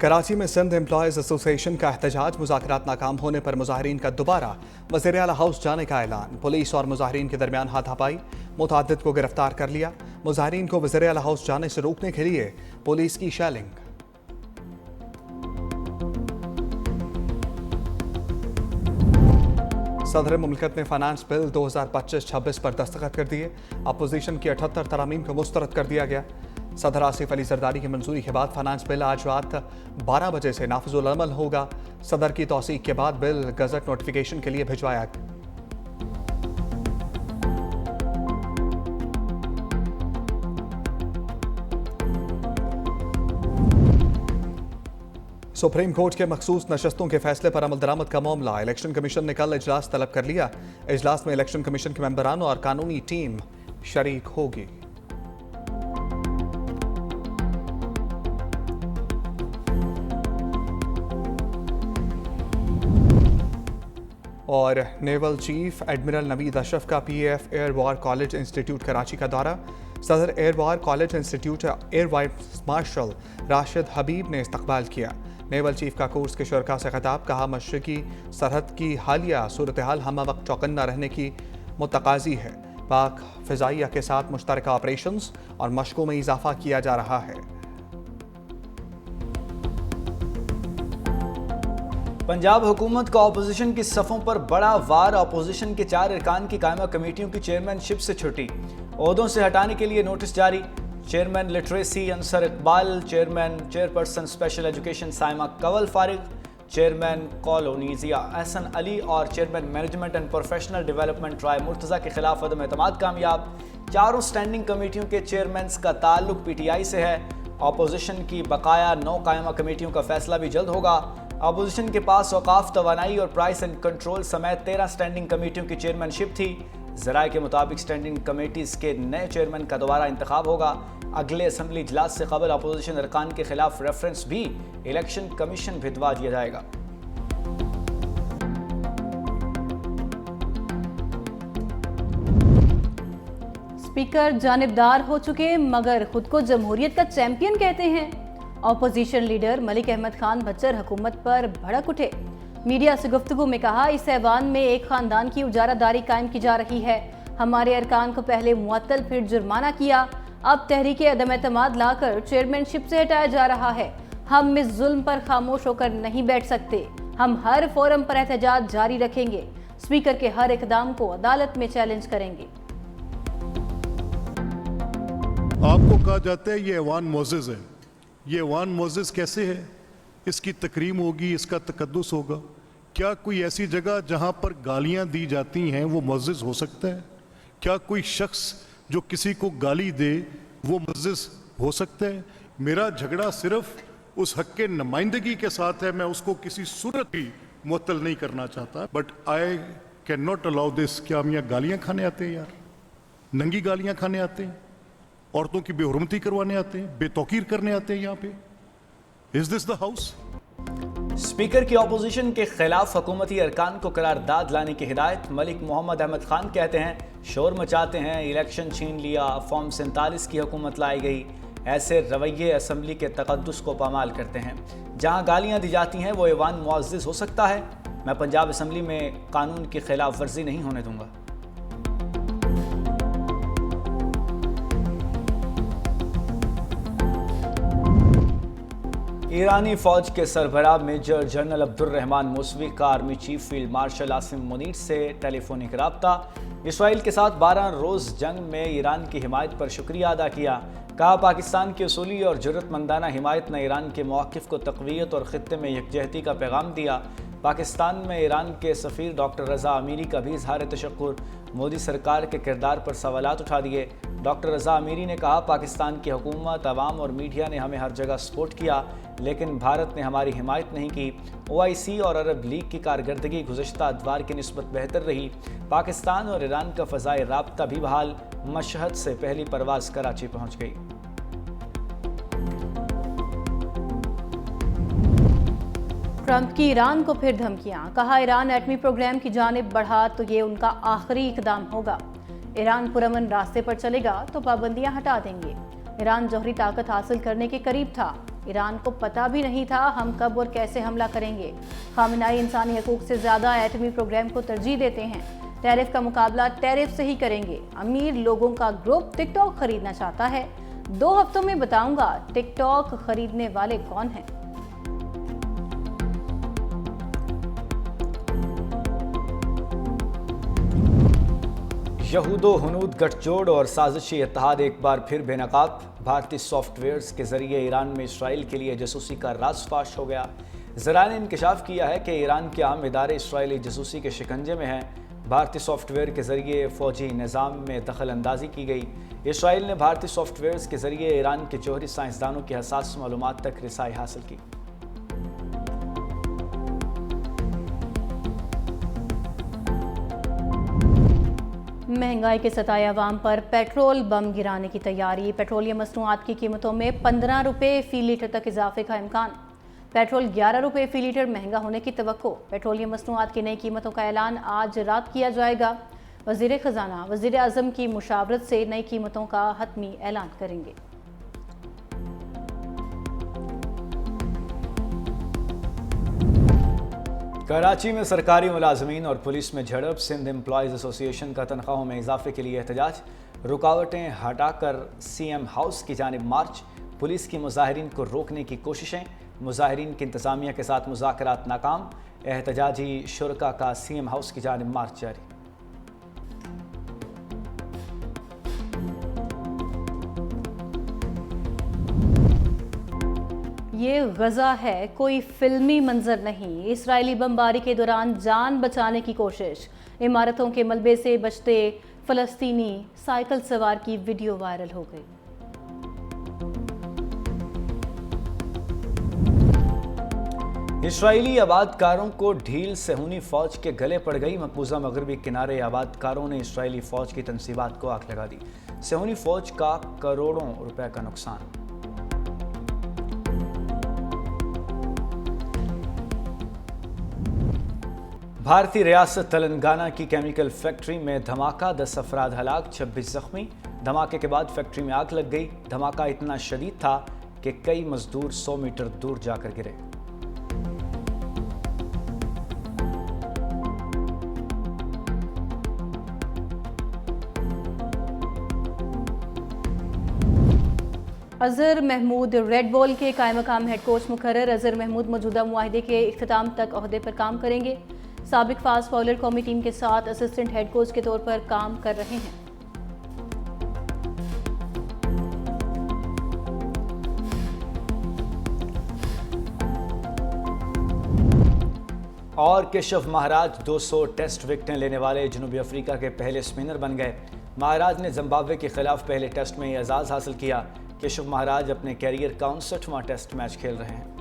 कराची में Sindh employees association का एहतजाज, मुज़ाकरात नाकाम होने पर मुजाहिरीन का दोबारा वज़ीर आला हाउस जाने का ऐलान। पुलिस और मुजाहिरीन के दरमियान हाथापाई, मुतअद्दिद को गिरफ्तार कर लिया। मुजाहिरीन को वज़ीर आला हाउस जाने से रोकने के लिए पुलिस की शेलिंग। सदर मुमलिकत ने फाइनेंस बिल 2025-26 पर दस्तखत कर दिए। अपोजिशन की 78 तरामीम को मुस्तरद कर दिया गया। सदर आसिफ अली जरदारी की मंजूरी के बाद फाइनेंस बिल आज रात 12 बजे से नाफिजुल अमल होगा। सदर की तौसीक के बाद बिल गजट नोटिफिकेशन के लिए भिजवाया। सुप्रीम कोर्ट के मखसूस नशस्तों के फैसले पर अमल दरामद का मामला। इलेक्शन कमीशन ने कल इजलास तलब कर लिया। इजलास में इलेक्शन कमीशन के मेंबरान और कानूनी टीम शरीक होगी। और naval chief admiral Naveed Ashraf का PAF air war college institute Karachi का दौरा। सदर air war college institute air vice marshal Rashid Habib ने इस्तकबाल किया। नेवल चीफ का कोर्स के शुरका से खिताब, कहा मशरकी सरहद की हालिया सूरत हाल हम वक्त चौकन्ना रहने की मुतकाजी है। पाक फ़िज़ाइया के साथ मुश्तरका ऑपरेशंस और मशकों में इजाफा किया जा रहा है। पंजाब हुकूमत का अपोजिशन की सफ़ों पर बड़ा वार। अपोजिशन के 4 अरकान की कायमा कमेटियों की चेयरमैनशिप से छुट्टी, ओहदों से हटाने के लिए नोटिस जारी। Chairman literacy Ansar Iqbal, chairperson special education Saima Kanwal फारिग, चेयरमैन कॉलोनीजिया एहसन अली और chairman management and professional development Rai Murtaza के खिलाफ अदम एतमाद कामयाब। चारों स्टैंडिंग कमेटियों के चेयरमैन्स का ताल्लुक PTI से है। अपोजिशन की बकाया 9 कायमा कमेटियों का फैसला भी जल्द होगा। अपोजिशन के पास औकाफ, तवानाई और प्राइस एंड कंट्रोल समेत 13 स्टैंडिंग कमेटियों की चेयरमैनशिप थी। ज़राए के मुताबिक स्टैंडिंग कमेटीज़ के नए चेयरमैन का दोबारा इंतखाब होगा। अगले असम्बली इजलास से कबल अपोजिशन अरकान के खिलाफ रेफरेंस भी इलेक्शन कमीशन भिजवा दिया जाएगा। स्पीकर जानिबदार हो चुके मगर खुद को जमहूरियत का चैंपियन कहते हैं। ऑपोजिशन लीडर मलिक अहमद खान बच्चर हुकूमत पर भड़क उठे। मीडिया से गुफ्तगू में कहा, इस ऐवान में एक खानदान की उजारादारी कायम की जा रही है। हमारे अरकान को पहले मुअत्तल फिर जुर्माना किया, अब तहरीक अदम एतमाद लाकर चेयरमैनशिप से हटाया जा रहा है। हम इस जुल्म पर खामोश होकर नहीं बैठ सकते। हम हर फोरम पर एहतजाज जारी रखेंगे। स्पीकर के हर इकदाम को अदालत में चैलेंज करेंगे। आपको कहा जाता है ये ऐवान मोअज़्ज़ज़ है। ये ऐवान मोअज़्ज़ज़ कैसे है? इसकी तकरीम होगी, इसका तकद्दुस होगा। क्या कोई ऐसी जगह जहां पर गालियां दी जाती हैं वो मुअज़्ज़ज़ हो सकता है? क्या कोई शख्स जो किसी को गाली दे वो मुअज़्ज़ज़ हो सकता है? मेरा झगड़ा सिर्फ उस हक के नुमाइंदगी के साथ है। मैं उसको किसी सूरत भी मुअत्तल नहीं करना चाहता, but I can not allow this. क्या हम यहाँ गालियाँ खाने आते हैं यार? नंगी गालियाँ खाने आते हैं? औरतों की बेहुरमती करवाने आते हैं? बेतौकीर करने आते हैं यहाँ पे? Is this the house? Speaker की अपोजिशन के खिलाफ हुकूमती अरकान को करारदाद लाने की हिदायत। मलिक मोहम्मद अहमद खान कहते हैं, शोर मचाते हैं, इलेक्शन छीन लिया, फॉर्म 47 की हुकूमत लाई गई। ऐसे रवैये असम्बली के तकद्दुस को पामाल करते हैं। जहां गालियां दी जाती हैं वो ऐवान मुअज़्ज़ज़ हो सकता है। मैं पंजाब असम्बली में कानून की खिलाफ वर्जी नहीं होने दूंगा। ईरानी फौज के सरबराह मेजर जनरल अब्दुर्रहमान मौसवी का army chief field marshal Asim Munir से टेलीफोनिक रब्ता। इसराइल के साथ 12 रोज़ जंग में ईरान की हिमायत पर शुक्रिया अदा किया। कहा, पाकिस्तान की उसूली और जुर्रतमंदाना हिमायत ने ईरान के मौक़िफ़ को तक़वियत और ख़ित्ते में यकजहती का पैगाम दिया। पाकिस्तान में ईरान के सफ़ीर डॉक्टर रज़ा अमीरी का भी इज़हार तशक्कुर। मोदी सरकार के किरदार पर सवालात उठा दिए। डॉक्टर रज़ा अमीरी ने कहा, पाकिस्तान की हुकूमत, अवाम और मीडिया ने हमें हर जगह सपोर्ट किया, लेकिन भारत ने हमारी हिमायत नहीं की। OIC और अरब लीग की कारकर्दगी गुज़श्ता अदवार की निस्बत बेहतर रही। पाकिस्तान और ईरान का फ़ज़ाई राब्ता भी बहाल। मशहद से पहली परवाज़ कराची पहुँच गई। ट्रंप की ईरान को फिर धमकियां। कहा, ईरान एटमी प्रोग्राम की जानिब बढ़ा तो ये उनका आखिरी इकदाम होगा। ईरान पुरअमन रास्ते पर चलेगा तो पाबंदियां हटा देंगे। ईरान जौहरी ताकत हासिल करने के करीब था। ईरान को पता भी नहीं था हम कब और कैसे हमला करेंगे। खामेनेई इंसानी हकूक से ज़्यादा एटमी प्रोग्राम को तरजीह देते हैं। टैरिफ का मुकाबला टैरिफ से ही करेंगे। अमीर लोगों का ग्रुप टिकटॉक खरीदना चाहता है। 2 हफ्तों में बताऊंगा टिकटॉक खरीदने वाले कौन हैं। यहूदो हनूद गठजोड़ और साजिशी इत्तेहाद एक बार फिर बेनकाब। भारतीय सॉफ्टवेयर्स के जरिए ईरान में इसराइल के लिए जासूसी का राज फाश हो गया। ज़रा ने इंकशाफ किया है कि ईरान के अहम इदारे इसराइली जासूसी के शिकंजे में हैं। भारतीय सॉफ्टवेयर के जरिए फौजी निज़ाम में दखल अंदाजी की गई। इसराइल ने भारतीय सॉफ्टवेयर्स के जरिए ईरान के जौहरी साइंसदानों की हसास मालूमात तक रिसाई हासिल की। महंगाई के सताए अवाम पर पेट्रोल बम गिराने की तैयारी। पेट्रोलियम मसनूआत की कीमतों में 15 रुपये फ़ी लीटर तक इजाफे का इम्कान। पेट्रोल 11 रुपये फ़ी लीटर महंगा होने की तवक्को। पेट्रोलियम मसनूआत की नई कीमतों का ऐलान आज रात किया जाएगा। वज़ीर ख़जाना वज़ीर आज़म की मुशावरत से नई कीमतों का हतमी ऐलान करेंगे। कराची में सरकारी मुलाजमीन और पुलिस में झड़प। सिंध एम्प्लॉयज़ एसोसिएशन का तनख्वाहों में इजाफे के लिए एहतजाज। रुकावटें हटाकर CM हाउस की जानिब मार्च। पुलिस की मुजाहिरीन को रोकने की कोशिशें। मुजाहिरीन की इंतज़ामिया के साथ मुज़ाकरात नाकाम। एहतजाजी शुरका का CM हाउस की जानिब मार्च जारी। ये गज़ा है, कोई फिल्मी मंजर नहीं। इजरायली बमबारी के दौरान जान बचाने की कोशिश। इमारतों के मलबे से बचते फ़लस्तीनी साइकिल सवार की वीडियो वायरल हो गई। इसराइली आबादकारों को ढील सेहूनी फौज के गले पड़ गई। मकबूजा मगरबी किनारे आबादकारों ने इसराइली फौज की तनसीबात को आग लगा दी। सेहूनी फौज का करोड़ों रुपए का नुकसान। भारतीय रियासत तेलंगाना की केमिकल फैक्ट्री में धमाका। 10 अफराद हलाक, 26 जख्मी। धमाके के बाद फैक्ट्री में आग लग गई। धमाका इतना शदीद था कि कई मजदूर 100 मीटर दूर जाकर गिरे। अजहर महमूद रेड बॉल के कायम मकाम हेड कोच मुकर्रर। अजहर महमूद मौजूदा मुआहदे के इख्तिताम तक ओहदे पर काम करेंगे। साबिक फास्ट बॉलर कौमी टीम के साथ असिस्टेंट हेड कोच के तौर पर काम कर रहे हैं। और केशव महाराज 200 टेस्ट विकेटें लेने वाले जनूबी अफ्रीका के पहले स्पिनर बन गए। महाराज ने जिम्बाब्वे के खिलाफ पहले टेस्ट में एजाज़ हासिल किया। केशव महाराज अपने कैरियर का 59वां टेस्ट मैच खेल रहे हैं।